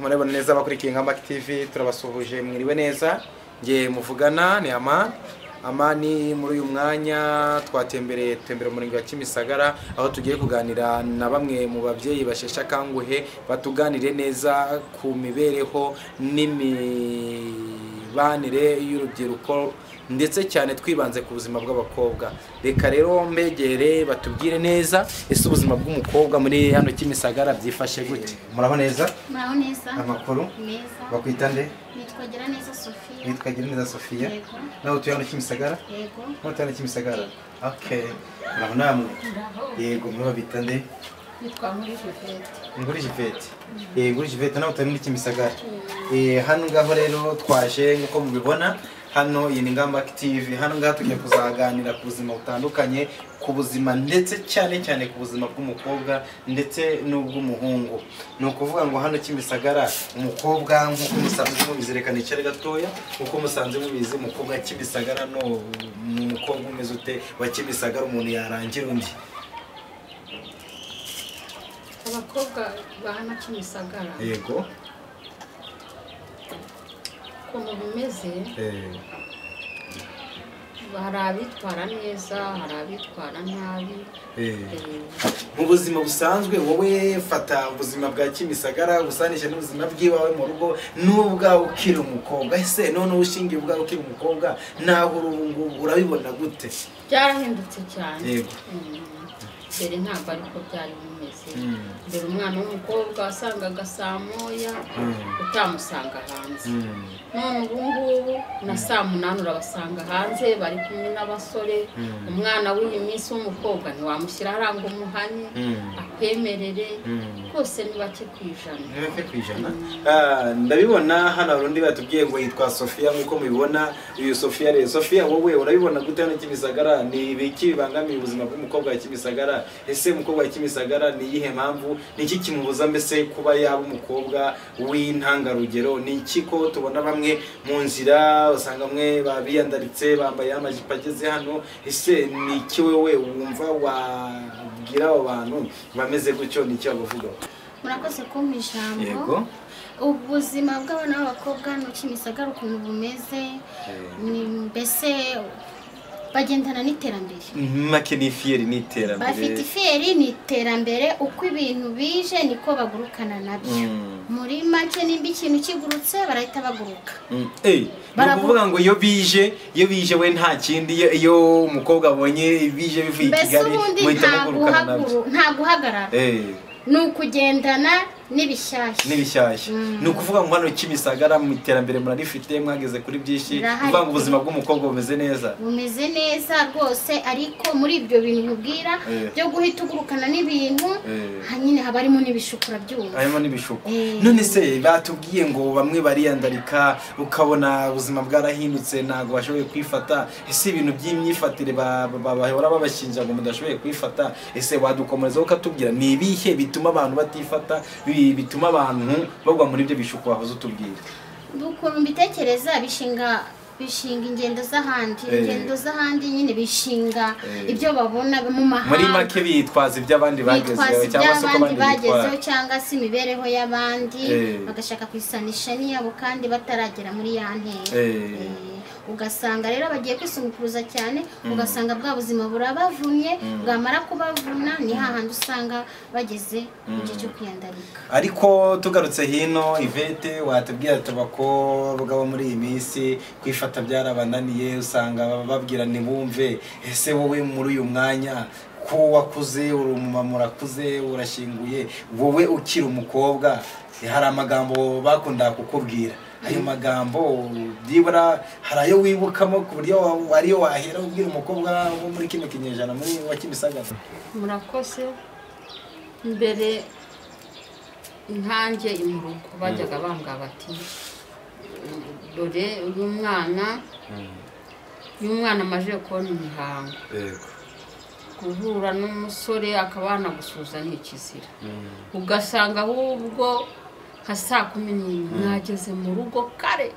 murabona neza abakurikiye Ngamba TV turabasuhuje mwiriwe neza ngiye muvugana ni Amani muri uyu mwanya twatembereye umurenge wa Kimisagara aho tugiye kuganira na bamwe mu bavyeyi bashesha kanguhe batuganire neza ku mibereho n'imibanire y'urubyiruko ndetse cyane twibanze ku buzima bw'abakobwa. Reka rero mbegere batubwire neza ese ubuzima bw'umukobwa muri hano Kimisagara byifashe gute? Muraho neza? Muraho neza. Amakuru? Neza. Bakwitande? Nitwagira neza Sofia. Nitwagira neza Sofia. Yego. Nawe tuye hano Kimisagara? Yego. Nawe tuye hano Kimisagara? Okay. Muraho namwe? Yego, mwe babitande? Nitwa Ngurije. Ngurije. Ngurije nawe tuye muri Kimisagara. Hano ngaho rero twaje nkuko mubibona hano iyi ni Ngamba TV. Hano ngaho tugiye kuzaganira ku buzima butandukanye, ku buzima ndetse cyane ku buzima bw'umukobwa ndetse n'ubw'umuhungu. Ni ukuvuga ngo hano Kimisagara umukobwa nkuko musanzwe mubizerekana icare gatoya, uko musanzwe mubizi umukobwa wa Kimisagara no umukobwa umeze ute wa Kimisagara umuntu yarangira undi. Abakobwa ba hano Kimisagara. Yego. Ukuntu bimeze hari abitwara neza, hari abitwara nabi. Mu buzima busanzwe wowe fata ubuzima bwa Kimisagara usanisha n'ubuzima bw'iwawe mu rugo n'ubwawe ukiri umukobwa. Ese none ushingiye ubwawe ukiri umukobwa naho urabibona gute? Byarahindutse cyane. Yego. Mbere ntabwo ariko byari bimeze. Mbere umwana w'umukobwa wasangaga saa moya utamusanga hanze. None ubu ngubu na saa munani urabasanga hanze bari kumwe n'abasore. Umwana w'iyi minsi w'umukobwa ntiwamushyira aranga umuhanye akwemerere kose ni bake kwijana. Ni bake kwijana. Ndabibona hano arundi batubwiye ngo yitwa Sofia nkuko mubibona. Uyu Sofia rero Sofia wowe urabibona gute hano Kimisagara? Ni biki bibangamiye ubuzima bw'umukobwa wa Kimisagara? Ese umukobwa wa Kimisagara ni iyihe mpamvu? Ni iki kimubuza mbese kuba yaba umukobwa w'intangarugero? Ni iki ko tubona bamwe mu nzira usanga mwe babiyandaritse bambaye amajipo ageze hano? Ese ni iki wewe wumva wabwira abo bantu bameze gutyo? Ni iki bavuga? Murakoze kumpa ijambo. Yego. Ubuzima bw'abana b'abakobwa hano Kimisagara ukuntu bumeze ni mbese bagendana n'iterambere. Make ni fieri n'iterambere. Bafite fieri n'iterambere, uko ibintu bije niko bagurukana nabyo. Muri make nimba ikintu kigurutse barahita baguruka. Baravuga ngo iyo bije we nta kindi, iyo umukobwa abonye bije bivuye i Kigali muhita mugurukana nabyo. Nta guhagarara. Ni ukugendana n'ibishyashya. Ni ukuvuga ngo hano Kimisagara mu iterambere murarifite, mwageze kuri byinshi. Uvuga ngo ubuzima bw'umukobwa bumeze neza. Bumeze neza rwose, ariko muri ibyo bintu nkubwira byo guhita ugurukana n'ibintu hanyine haba harimo n'ibishukura byumva. Harimo n'ibishuko. None se batubwiye ngo bamwe bariyandarika ukabona ubuzima bwarahindutse ntago bashoboye kwifata. Ese ibintu by'imyifatire bahora babashinja ngo mudashoboye kwifata. Ese wadukomereza ukatubwira ni ibihe bituma abantu batifata, bituma abantu bagwa muri ibyo bishuko wahoze utubwira? Ukuntu mbitekereza bishinga ingendo z'ahandi nyine bishinga ibyo babona mu mahanga. Muri make bitwaza iby'abandi bagezeho cyangwa se ko bagezeho cyangwa se imibereho y'abandi bagashaka kwisanisha n'iyabo kandi bataragera muri ya ntera. Ugasanga rero bagiye kwisumbukuruza cyane, ugasanga bwa buzima burabavunye, bwamara kubavuna ni hahandi usanga bageze mu gihe cyo kwiyandarika. Ariko tugarutse hino Ivete watubwira abakobwa bo muri iyi minsi kwifata byarabananiye, usanga babwira ntibumve. Ese wowe muri uyu mwanya ko wakuze uri umumama, urakuze urashinguye, wowe ukiri umukobwa hari amagambo bakunda kukubwira, ayo magambo byibura hari ayo wibukamo ku buryo ariyo wahera ubwira umukobwa wo muri kino kinyejana muri wa Kimisagara? Murakoze. Mbere nkanjye mu rugo bajyaga bambwira bati dore uyu mwana amaze kubona imihango, guhura n'umusore akabana gusuza n'ikizira. Ugasanga ahubwo nka saa 11 mwageze mu rugo kare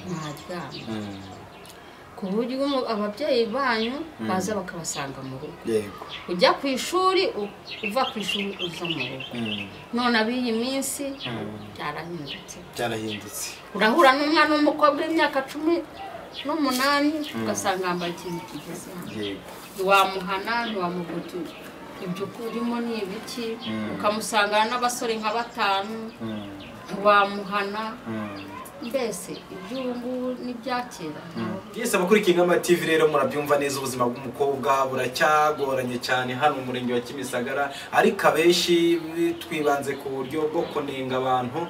mwaryamye. ku buryo ababyeyi banyu baza bakabasanga mu rugo yego ujya ku ishuri uva ku ishuri uza mu rugo none ab'iyi minsi byarahindutse urahura n'umwana w'umukobwa w'imyaka 18 ugasanga yambaye ikintu kigeze wamuhana ntiwamugutu ibyo kurimo ni ibiki ukamusanga n'abasore nka 5 wamuhana mbese iby'ubu n'ibyakera yese abakurikiye Ingama TV rero murabyumva neza ubuzima bw'umukobwa buracyagoranye cyane hano mu murenge wa Kimisagara ariko abenshi twibanze ku buryo bwo kunenga abantu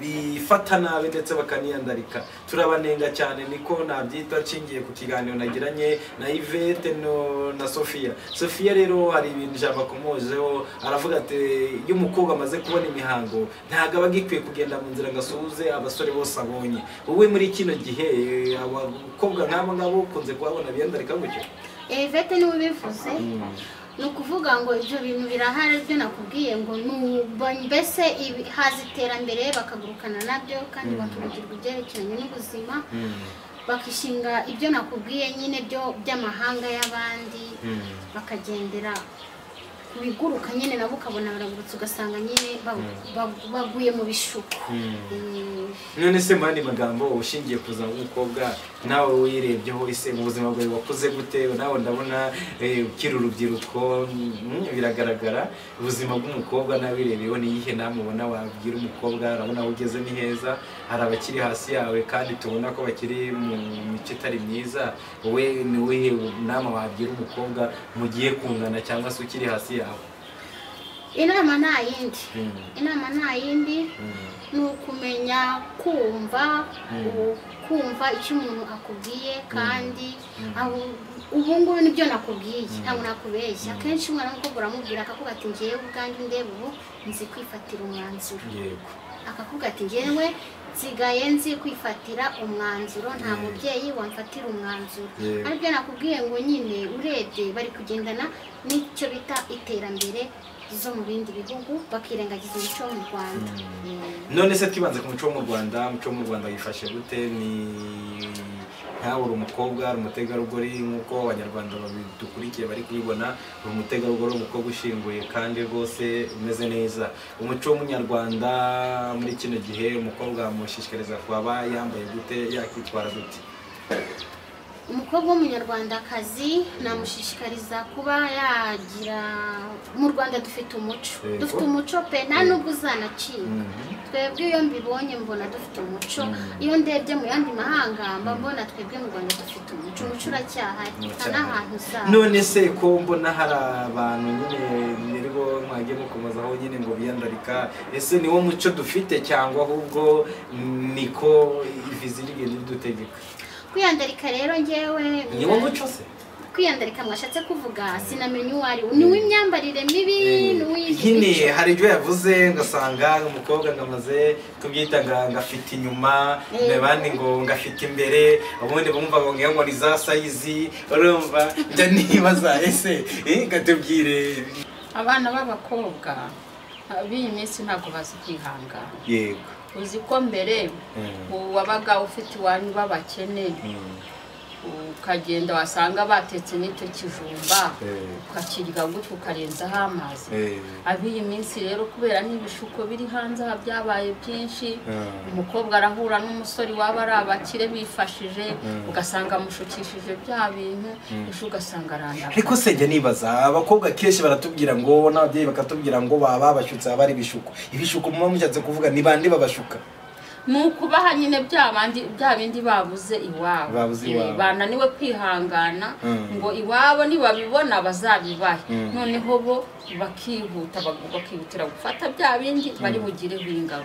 bifata nabi ndetse bakaniyandarika turabanenga cyane niko nabyita nshingiye ku kiganiro nagiranye na Yvette na Sophia rero hari ibintu ijambo akomojeho aravuga ati iyo umukobwa amaze kubona imihango ntago abagikwiye kugenda mu nzira ngasuhuze abasore bose abonye wowe muri kino gihe abakobwa nk'abo ngabo ukunze kubabona biyandarika gutyo Yvette niwe bivuze ni ukuvuga ngo ibyo bintu birahari byo nakubwiye ngo mbese haza iterambere bakagurukana nabyo kandi bakibagirwa ibyerekeranye n'ubuzima bakishinga ibyo nakubwiye nyine byo by'amahanga y'abandi bakagendera biguruka nyine nabo ukabona baragurutse ugasanga nyine baguye mu bishuko none se mani magambo ushingiye kuza umukobwa nawe wirebyeho ise mu buzima bwawe wakuze gute nawe ndabona ukiri urubyiruko biragaragara ubuzima bw'umukobwa nabirebeyeho ni yihe namubona wabwira umukobwa arabona ugeze ni heza hari abakiri hasi yawe kandi tubona ko bakiri mu mico itari myiza wowe ni wihe nama wabwira umukobwa mugiye kungana cyangwa se ukiri hasi yawe inama nta yindi ni ukumenya kumva icyo umuntu akubwiye kandi ubu ngubu nibyo nakubwiye ntabwo nakubeshya akenshi umwana w'umukobwa uramubwira akavuga ati ngewe ubwanjye ndeba ubu nzi kwifatira umwanzuro akavuga ati ngewe nsigaye nzi kwifatira umwanzuro nta mubyeyi wamfatira umwanzuro aribyo nakubwiye ngo nyine urebye bari kugendana n'icyo bita iterambere zo mu bindi bihugu bakirengagiza umuco wo mu Rwanda none se twibanze ku muco wo mu Rwanda umuco wo mu Rwanda yifashe gute ni ntawe uri umukobwa ari umutegarugori nk'uko abanyarwanda babidukurikiye bari kubibona uri umutegarugori umukobwa ushinguye kandi rwose umeze neza umuco w'umunyarwanda muri kino gihe umukobwa amushishikariza kuba yambaye gute yakitwara gute umukobwa w'umunyarwandakazi namushishikariza kuba yagira mu Rwanda dufite umuco pe nta nubwo uzanacika twebwe iyo mbibonye mbona dufite umuco iyo ndebye mu yandi mahanga mbona twebwe mu Rwanda dufite umuco uracyahari n'ahantu uzaba none se ko mbona hari abantu nyine nirwo mwagiye mukomezaho nyine ngo biyandarika ese niwo muco dufite cyangwa ahubwo niko ivizi rigenda ridutegeka kwiyandarika rero ngewe niwo muco se kwiyandarika mwashatse kuvuga sinamenye uwari ni w'imyambarire mibi nyine hari ibyo yavuze ngasanga umukobwa ngamaze kubyita ngafite inyuma n'abandi ngo ngafite imbere ubundi bumva ngo ni za sayizi urumva njya nibaza ese gatubwire abana b'abakobwa b'iyi minsi ntabwo bazi kwihangana yego uzi ko mbere wabaga ufite iwanyu b'abakene ukagenda wasanga batetse n'icyo kijumba ukakirya gutyo ukarenzaho amazi ab'iyi minsi rero kubera n'ibishuko biri hanze aha byabaye byinshi umukobwa arahura n'umusore waba ari abakire bifashije ugasanga amushukishije bya bintu ejo ugasanga aranda ariko se njya nibaza abakobwa kenshi baratubwira ngo n'ababyeyi bakatubwira ngo baba babashutse abari ibishuko muba mushatse kuvuga ni bande babashuka nukubaha nyine bya bindi babuze iwabo bananiwe kwihangana ngo iwabo nibabibona bazabibahe noneho bo bakihutira gufata bya bindi bari bugire bingabo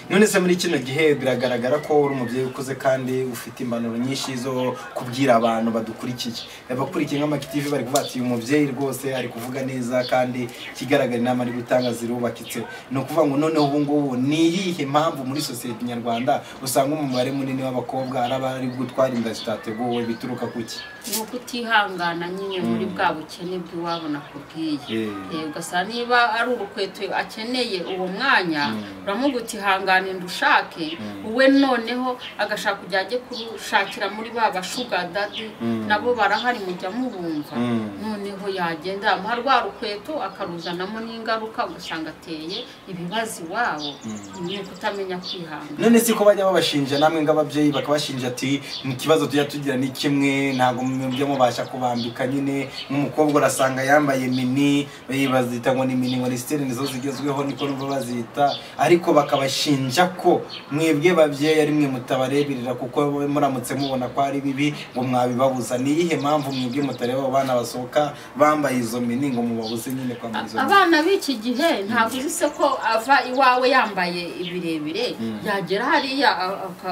none se muri kino gihe biragaragara ko uri umubyeyi ukuze kandi ufite impanuro nyinshi zo kubwira abantu badukurikiye abakurikiye nk'amakitivi bari kuvuga ati uyu mubyeyi rwose ari kuvuga neza kandi kigaragara inama ari gutanga zirubakitse ni ukuvuga ngo noneho ubu ngubu ni iyihe mpamvu muri sosiyete nyarwanda usanga umubare munini w'abakobwa ari abari gutwara inda zitateguwe bituruka kuki ni ukutihangana nyine muri bwa bukene bw'iwabo nakubwiye ugasanga niba ari urukweto akeneye uwo mwanya uramuga uti ihangane ndushake we noneho agashaka kujya ajye kurushakira muri baba sugar daddy nabo barahari mujya mubumva noneho yagenda amuha rwa rukweto akaruzanamo n'ingaruka ugasanga ateye ibibazo iwabo ni kutamenya kwihangana. None siko bajya babashinja namwe ng'ababyeyi bakabashinja ati ikibazo tujya tugira ni kimwe ntago mubyo mubasha kubambika nyine nk'umukobwa urasanga yambaye mini bazita ngo ni mini ngo ni style nizo zigezweho niko numva bazita ariko bakabashinja ko mwebwe babyeyi ari mwe mutabareberera kuko muramutse mubona ko ari bibi ngo mwabibabuza. Ni ihe mpamvu mwebwe mutareba abana basohoka bambaye izo mini ngo mubabuze nyine kwa mwizo? Abana b'iki gihe ntabwo uzise ko ava iwawe yambaye ibirebire yagera hariya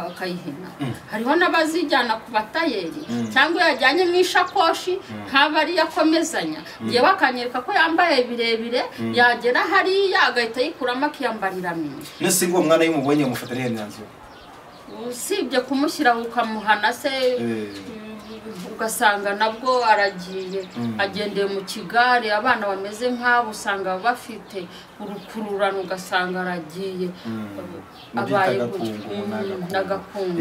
akayihina. Hariho n'abazijyana ku batayeri cyangwa yajyanye mu ishakoshi nk'abari yakomezanya yewe akanyereka ko yambaye ibirebire yagera hariya agahita yikuramo akiyambarira mini. Nese ngo umwana y'umubonye mufatariye nyanzo usibye kumushyira ukamuhana se ugasanga nabwo aragiye agendeye mu kigare. Abana bameze nk'abo usanga bafite urukururano ugasanga aragiye abaye n'agakungu.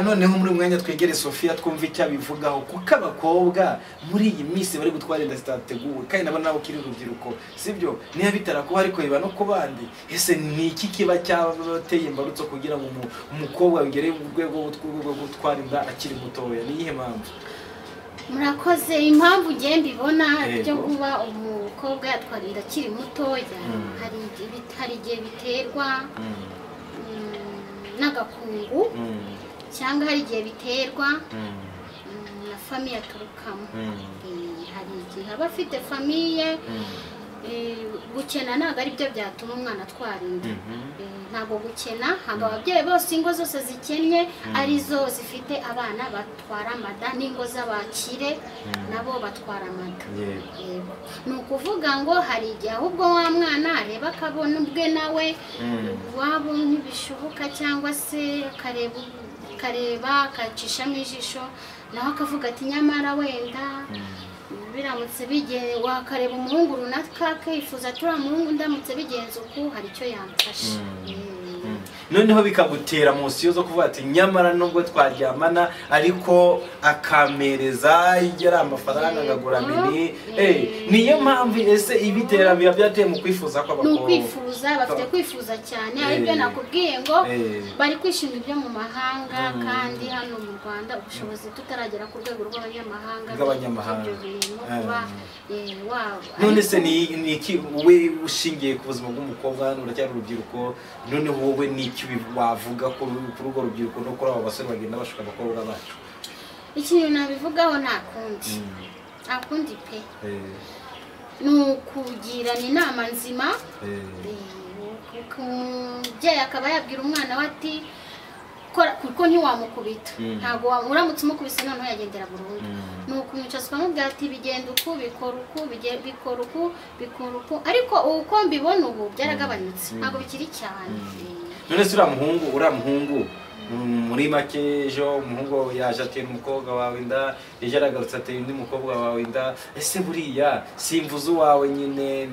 Noneho muri mwanya twegere Sofia twumva icyo abivugaho kuko abakobwa muri iyi minsi bari gutwara inda zitateguwe kandi nabo nabo kiri urubyiruko sibyo niyo bitara kuba ariko biba no kubandi. Ese ni iki kiba cyateye imbarutso kugira ngo umukobwa ngere mu rwego rwo gutwara inda akiri mutoya? Ni ihe mpamvu? Murakoze. Impamvu ngiye mbibona byo kuba umukobwa yatwara inda akiri mutoya hari igihe biterwa n'agakungu cyangwa hari igihe biterwa na famiye aturukamo. Hari igihe aba afite famiye gukena ntabwo ari byo byatuma umwana atwara inda. Ntabwo gukena ntabwo ababyeyi bose ingo zose zikennye arizo zifite abana batwara amada n'ingo z'abakire nabo batwara amada. Ni ukuvuga ngo hari igihe ahubwo wa mwana areba akabona ubwe nawe wabo ntibishoboka cyangwa se akareba akacishamo ijisho naho akavuga ati nyamara wenda biramutse bigeye wakareba umuhungu runaka akifuza tura muhungu ndamutse bigenze uku hari icyo yamfasha. Noneho bikagutera munsi zo kuvuga ati nyamara nubwo twaryamana ariko akamereza igera amafaranga agagura mini. Niyo mpamvu ese ibitera biba byateye mu kwifuza kw'abakobwa. No kwifuza bafite kwifuza cyane aribyo nakubwiye ngo bari kwishimira ibyo mu mahanga kandi hano mu Rwanda ubushobozi tutaragera ku rwego rw'abanyamahanga. None se ni iki we ushingiye ku buzima bw'umukobwa uracyari urubyiruko none wowe ni iki wavuga ko urwo rubyiruko no kuri abo basore bagenda bashuka abakobwa bacu? Ikintu nabivugaho nta kundi pe ni ukugirana inama nzima. Umubyeyi akaba yabwira umwana we ati kuko ntiwamukubita ntabwo uramutse umukubise noneho yagendera burundu. Ni ukumwicaza ukamubwira ati bigenda uku bikora uku ariko uko mbibona ubu byaragabanyutse ntabwo bikiri cyane. None se uriya muhungu muri make ejo umuhungu yaje atera umukobwa wawe inda ejo aragarutse atera undi mukobwa wawe inda. Ese buriya simvuze uwawe nyine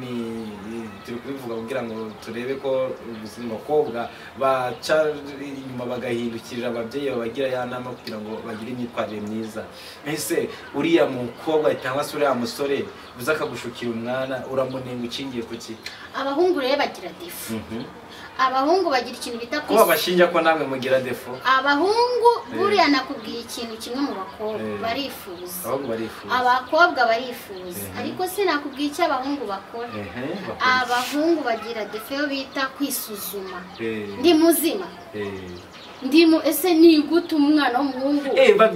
turi kubivuga kugira ngo turebe ko ubuzima bw'abakobwa baca inyuma bagahindukirira ababyeyi babagira ya nama kugira ngo bagire imyitwarire myiza. Ese uriya mukobwa cyangwa se uriya musore uza akagushukira umwana uramunenga ukingiye kuki? Abahungu rero bagira defu. Abahungu bagira ikintu bita ko babashinja ko namwe mugira defo. Abahungu buriya nakubwiye ikintu kimwe mu bakobwa barifuza. Abakobwa barifuza ariko sinakubwiye icyo abahungu bakora. Abahungu bagira defo yo bita kwisuzuma. Ndi muzima ndimo ese ni gute umwana w'umuhungu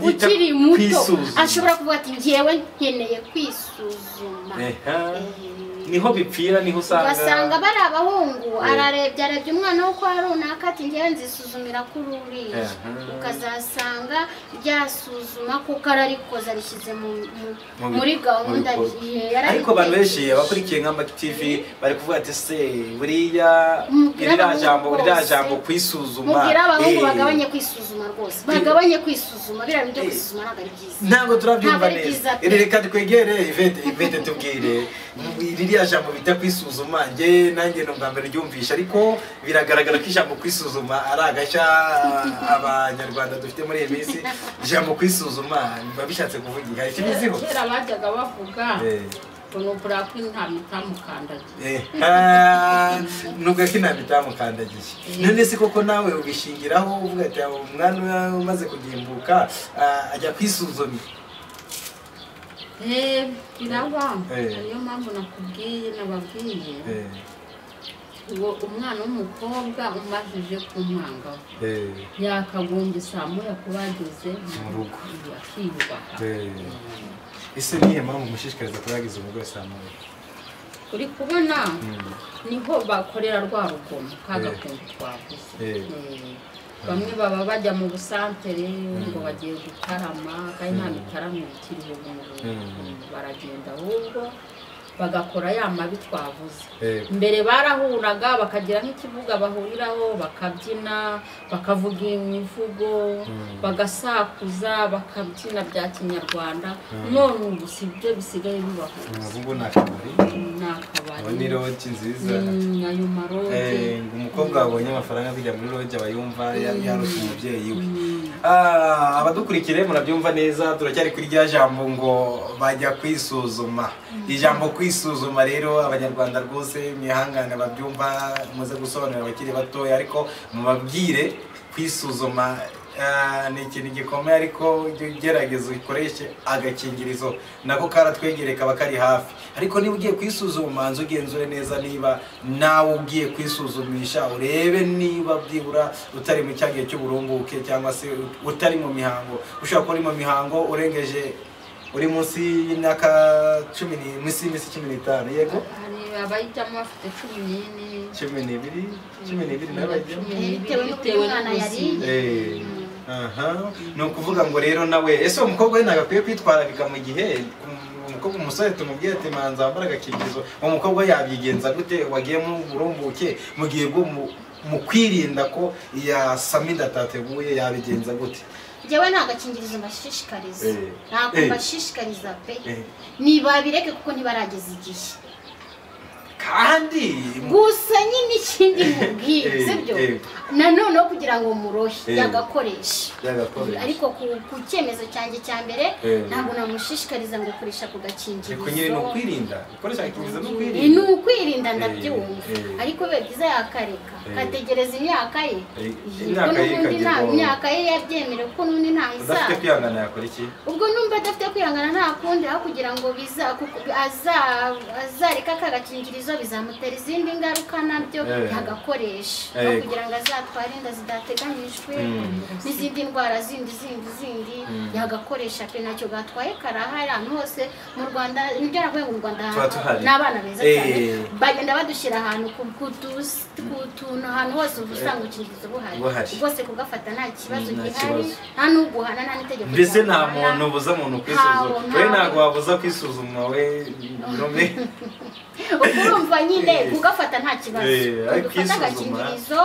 ukiri muto ashobora kuvuga ati ngiyewe nkeneye kwisuzuma. Niho bipfira niho usanga bari abahungu ararebye umwana wo kwa runaka ati ngiye nzisuzumira kuri uriya ukazasanga ryasuzuma kuko ararikoza rishyize muri gahunda. Ariko abantu benshi abakurikiye nka Mac TV bari kuvuga ati se buriya iriya jambo kwisuzuma. Mubwira abahungu bagabanye kwisuzuma rwose bagabanye kwisuzuma biriya byo kwisuzuma ntabwo ari byiza. Ntabwo turabyumva neza. Reka twegere Ivete tubwire iriya ririya jambo bita kwisuzuma njye nanjye numva mbere ryumvisha ariko biragaragara ko ijambo kwisuzuma ari agashya abanyarwanda dufite muri iyi minsi. Ijambo kwisuzuma biba bishatse kuvugira ikibiziho. Kera bajyaga bavuga kunubura ko intama itamukandagiye. Nubwo ko intama itamukandagiye. None se koko nawe ubishingiraho uvuga ati umwana umaze kugimbuka ajya kwisuzuma. Biraba ariyo mpamvu nababwiye ngo umwana w'umukobwa umajije kumwanga yakagombye saa moya kuba yageze mu rugo akiyubaha. Ese nihe mpamvu mushishikariza kuba yageze umugore saa moya? Uri kubona niho bakorera rwa rugomo kagakundu twavuze. Bamwe baba bajya mu busantere ngo bagiye gutarama kandi nta mitaramiro ikiriho baragenda ahubwo bagakora ya mabi twavuze. Mbere barahuraga bakagira nk'ikivuga bahuriraho bakabyina bakavuga imivugo bagasakuza bakabyina bya kinyarwanda. None ubu sibyo bisigaye bibaho. Ubu nakabari ni roji nziza ayo maroje. Umukobwa wabonye amafaranga bijya muri roji aba yumva yarose umubyeyi we. Abadukurikire murabyumva neza, turacyari kuri rya jambo ngo bajya kwisuzuma. Ijambo kwisuzuma rero abanyarwanda rwose mwihangane babyumva muze gusobanurira abakiri batoya ariko mubabwire kwisuzuma ni ikintu gikomeye ariko gerageza ukoreshe agakingirizo nako karatwegereye kaba kari hafi. Ariko niba ugiye kwisuzuma nzo ugenzure neza niba nawe ugiye kwisuzumisha urebe niba byibura utari mu cyagiye cy'uburumbuke cyangwa se utari mu mihango. Ushaka ko uri mu mihango urengeje uri munsi y'imyaka 10 munsi y'imisi 15 yego abayijyamo bafite 12 n'abajyamo bitewe n'umwana yari. Ni ukuvuga ngo rero nawe ese umukobwa we nagakwiye kwitwararika mu gihe umukobwa umusore tumubwiye ati manza wambara agakingirizo, umukobwa yabyigenza gute wagiye mu burumbuke mu gihe bwo mu kwirinda ko yasama inda atateguye yabigenza gute? Jewe nta gakingirizo mbashishikariza. Ntabwo mbashishikariza pe. Nibabireke kuko ntibarageza igihe. Kandi gusa nyine ikindi mubwiye sibyo nanone kugira ngo murohe yagakoresha ariko ku cyemezo cyanjye cya mbere ntabwo namushishikariza ngo kurisha ku gakingirizo. Ariko nyine no kwirinda ukoresha agakingirizo no kwirinda. Ni ukwirinda ndabyumva ariko be byiza yakareka kategereza imyaka ye. Imyaka ye yabyemere kuko n'undi nta isa. Udafite kwihangana yakora iki? Ubwo numva adafite kwihangana nta kundi aho kugira ngo azareka akagakingirizo bizamutera izindi ngaruka nabyo yagakoresha no kugira ngo azatware inda zidateganyijwe n'izindi ndwara zindi yagakoresha pe nacyo gatwaye karahari ahantu hose mu Rwanda. Nibyo navuye mu Rwanda n'abana beza cyane bagenda badushyira ahantu ku tuntu ahantu hose usanga ukingirizo buhari rwose kugafata nta kibazo gihari nta n'uguhana nta n'itegeko. Mbese nta muntu ubuza umuntu kwisuzuma we ntabwo wabuza kwisuzuma we nome urumva nyine kugafata nta kibazo ufata agakingirizo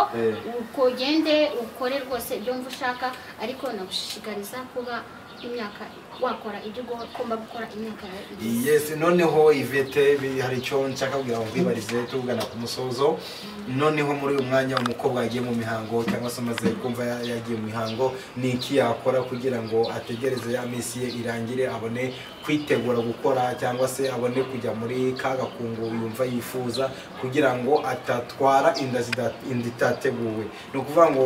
ukogende ukore rwose ibyo mvu ushaka ariko nagushishikariza kuba imyaka wakora ibyo ugomba gukora imyaka yawe. Yes, noneho Ivete hari icyo nshaka kugira ngo kwibarize tugana ku musozo. Noneho muri uyu mwanya umukobwa yagiye mu mihango cyangwa se amaze kumva yagiye mu mihango ni iki yakora kugira ngo ategereze ya misi ye irangire abone kwitegura gukora cyangwa se abone kujya muri ka gakungu yumva yifuza kugira ngo atatwara inda itateguwe? Ni ukuvuga ngo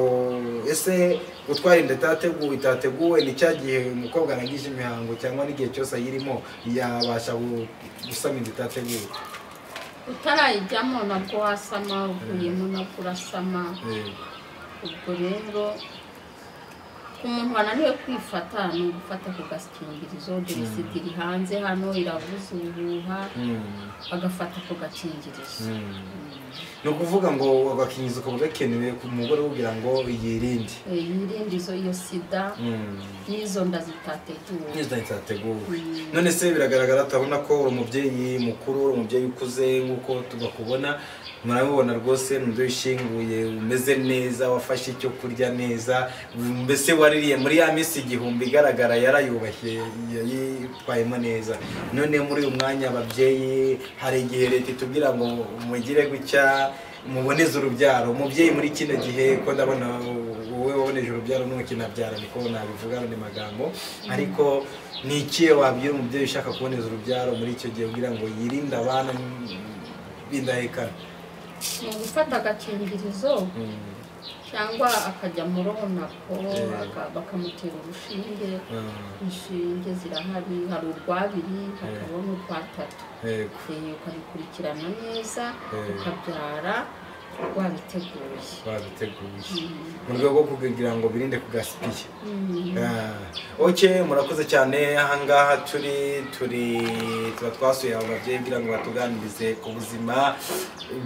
ese gutwara inda itateguwe ni cya gihe umukobwa arangije imihango cyangwa n'igihe cyose ayirimo yabasha gusama inda itateguwe? Utarayijyamo nabwo wasama uvuyemo nabwo urasama. Ubwo rero ku muntu wananiwe kwifata ni ugufata ku gakingirizo. Derisida iri hanze hano iravuza ubuhuha agafata ku gakingirizo. Ni ukuvuga ngo agakingirizo kaba gakenewe ku mugore kugira ngo yirinde iyo sida n'izo nda zitateguwe. None se biragaragara atabona ko uri umubyeyi mukuru, uri umubyeyi ukuze nk'uko tugakubona murabibona rwose n'undi wishinguye umeze neza wafashe icyo kurya neza mbese waririye muri ya minsi igihumbi igaragara yarayubashye yitwayemo neza. None muri uyu mwanya ababyeyi hari igihe leta itubwira ngo mugire gutya muboneze urubyaro. Umubyeyi muri kino gihe ko ndabona wowe waboneje urubyaro n'ukinabyara niko nabivuga mu magambo, ariko ni ikihe wabwira umubyeyi ushaka kuboneza urubyaro muri icyo gihe kugira ngo yirinde abana b'indahekana? ni ugufata agakingirizo cyangwa akajya mu ronako bakamutera urushinge. Inshinge zirahari, hari urw'abiri hakaba n'urw'atatu. Ukabikurikirana neza ukabyara wabiteguye mu rwego rwo kugira ngo birinde kugasipiye. Murakoze cyane. Ahangaha tuba twasuye abo babyeyi kugira ngo batuganirize ku buzima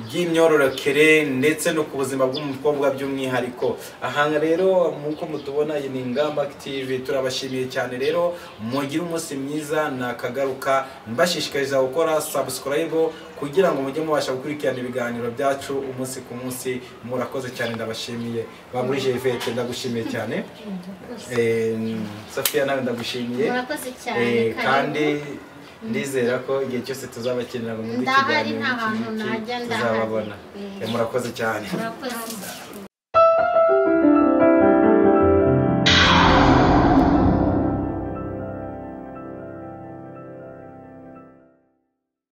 bw'imyororokere ndetse no ku buzima bw'umukobwa by'umwihariko. Aha rero nk'uko mutubona iyi ni Ingamba Active, turabashimiye cyane. Rero mugire umunsi mwiza, nakagaruka mbashishikariza gukora subscribe kugira ngo mujye mubasha gukurikirana ibiganiro byacu umunsi ku munsi. Murakoze cyane, ndabashimiye. Bamurije Yvette ndagushimiye cyane. Sofia nawe ndagushimiye. Murakoze cyane kandi ndizera ko igihe cyose tuzabakenera mu kiganiro nta hantu najya tuzababona. Murakoze cyane. Murakoze.